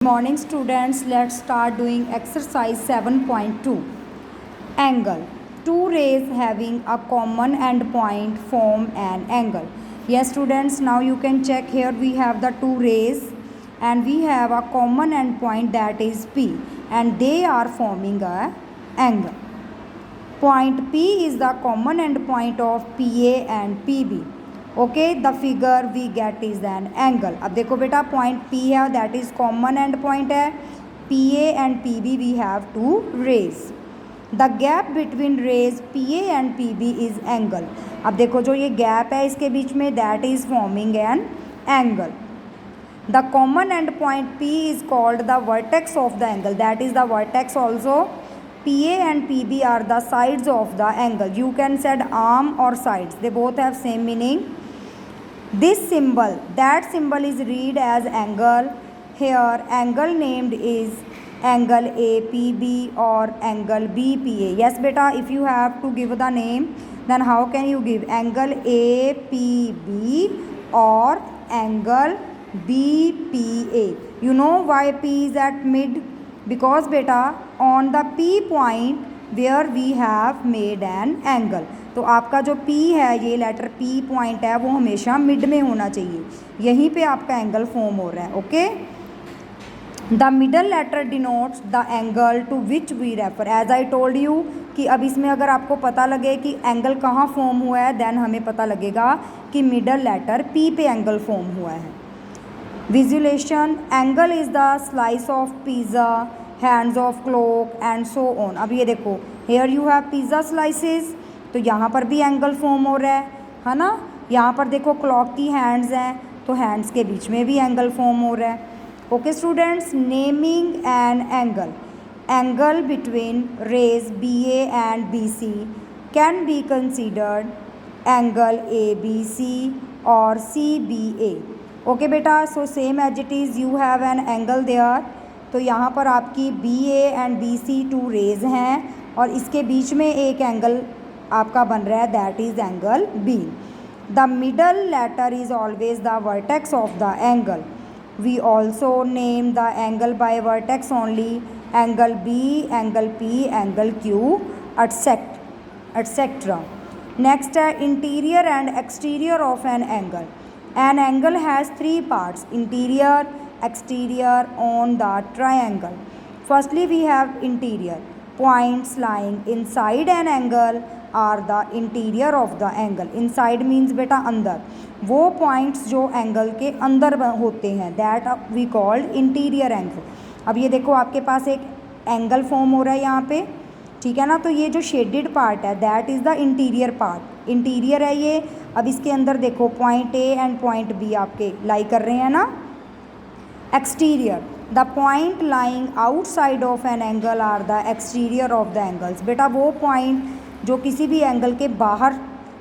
Morning students, let's start doing exercise 7.2. Angle. Two rays having a common endpoint form an angle. Yes students, now you can check here we have the two rays and we have a common endpoint, that is P, and they are forming a angle. Point P is the common endpoint of PA and PB. Okay, the figure we get is an angle. अब देखो बेटा, point P है, that is common end point है. PA and PB we have two rays. The gap between rays PA and PB is angle. अब देखो जो ये gap है इसके बीच में, that is forming an angle. The common end point P is called the vertex of the angle, that is the vertex also. PA and PB are the sides of the angle. You can said arm or sides. They both have same meaning. This symbol, that symbol is read as angle. Here angle named is angle APB or angle BPA. Yes beta, if you have to give the name, then how can you give angle APB or angle BPA? You know why P is at mid? Because beta, on the P point where we have made an angle. तो आपका जो P है, ये letter P point है, वो हमेशा mid में होना चाहिए. यहीं पे आपका एंगल फॉर्म हो रहा है. Okay, the middle letter denotes the angle to which we refer. As I told you कि अब इसमें अगर आपको पता लगे कि एंगल कहाँ फॉर्म हुआ है, देन हमें पता लगेगा कि मिडल लेटर P पे एंगल फॉर्म हुआ है. Visualization. Angle is the slice of pizza, hands of clock and so on. अब ये देखो, here you have pizza slices, तो यहाँ पर भी एंगल फॉर्म हो रहा है ना. यहाँ पर देखो क्लॉक की हैंड्स हैं, तो हैंड्स के बीच में भी एंगल फॉर्म हो रहा है. Okay students, naming an angle. Angle between rays BA and BC can be considered angle ABC और CBA. ओके बेटा, so same as it is you have an angle there. तो यहाँ पर आपकी BA and BC two rays हैं और इसके बीच में एक एंगल आपका बन रहा है, that is angle B. The middle letter is always the vertex of the angle. We also name the angle by vertex only. Angle B, angle P, angle Q, etcetera. Next है interior and exterior of an angle. An angle has three parts, interior, exterior on the triangle. Firstly we have interior. Points lying inside an angle are the interior of the angle. Inside means बेटा अंदर. वो points जो angle के अंदर होते हैं, that we called interior angle. अब ये देखो आपके पास एक angle form हो रहा है यहाँ पे, ठीक है ना. तो ये जो shaded part है, that is the interior part. interior है ये. अब इसके अंदर देखो point A and point B आपके लाई कर रहे हैं ना. Exterior. The point lying outside of an angle are the exterior of the angles. बेटा वो point जो किसी भी एंगल के बाहर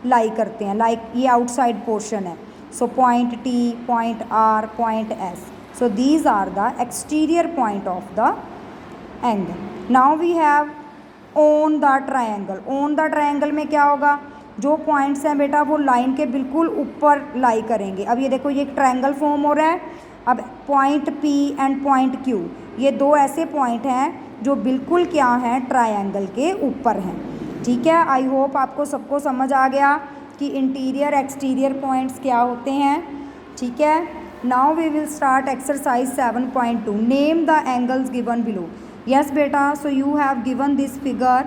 लाई करते हैं, लाइक ये आउटसाइड पोर्शन है. So point T, point R, point S. So these are the exterior point of the angle. Now we have on the triangle. On the triangle में क्या होगा, जो पॉइंट्स हैं बेटा वो लाइन के बिल्कुल ऊपर लाई करेंगे. अब ये देखो, ये एक ट्रायंगल फॉर्म हो रहा है. अब point P and point Q, ये दो ऐसे पॉइंट हैं जो बिल्कुल क्या हैं, ट्रायंगल के ऊपर हैं. ठीक है, आई होप आपको सबको समझ आ गया कि इंटीरियर एक्सटीरियर पॉइंट्स क्या होते हैं. ठीक है, now we will start exercise 7.2. Name the angles given below. Yes बेटा, so you have given this figure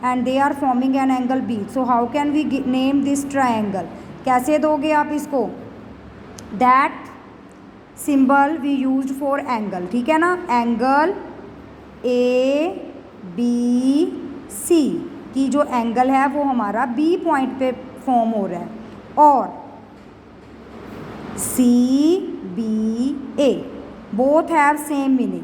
and they are forming an angle B. So how can we name this triangle. कैसे दोगे आप इसको, that symbol we use for angle. ठीक है ना, angle ABC की जो एंगल है वो हमारा B पॉइंट पे फॉर्म हो रहा है, और CBA both have same meaning.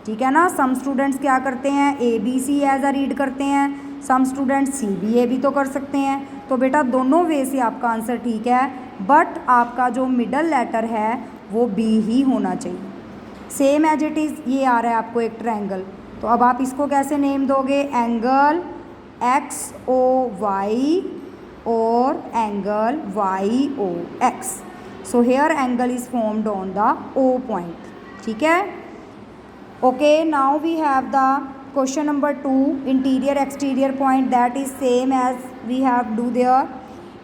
ठीक है ना. सम स्टूडेंट्स क्या करते हैं, ABC एज अ रीड करते हैं, सम स्टूडेंट्स CBA भी तो कर सकते हैं. तो बेटा दोनों वे से आपका आंसर ठीक है, बट आपका जो मिडल लेटर है वो B ही होना चाहिए. सेम एज इट इज़ ये आ रहा है आपको एक ट्रायंगल. तो अब आप इसको कैसे नेम दोगे, एंगल XOY और angle YOX. So here angle is formed on the O point. ठीक है. Okay, now we have the question number 2, interior exterior point, that is same as we have do there.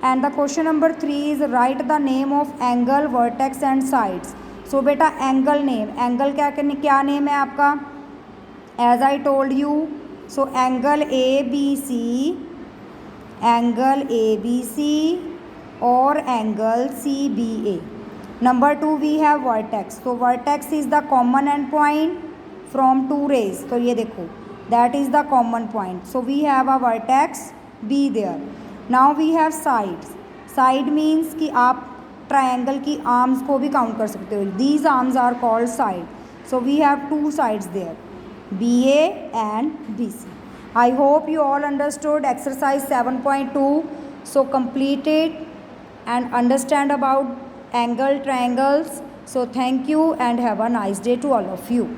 And the question number 3 is write the name of angle, vertex and sides. So beta angle name, angle क्या name है आपका, as I told you, so angle ABC, angle ABC or angle CBA. Number 2 we have vertex, so vertex is the common end point from two rays, तो ये देखो that is the common point, so we have a vertex B there. Now we have sides, side means कि आप triangle की arms को भी count कर सकते हो, these arms are called side, so we have two sides there, BA and BC. I hope you all understood exercise 7.2, so complete it and understand about angle, triangles. So thank you and have a nice day to all of you.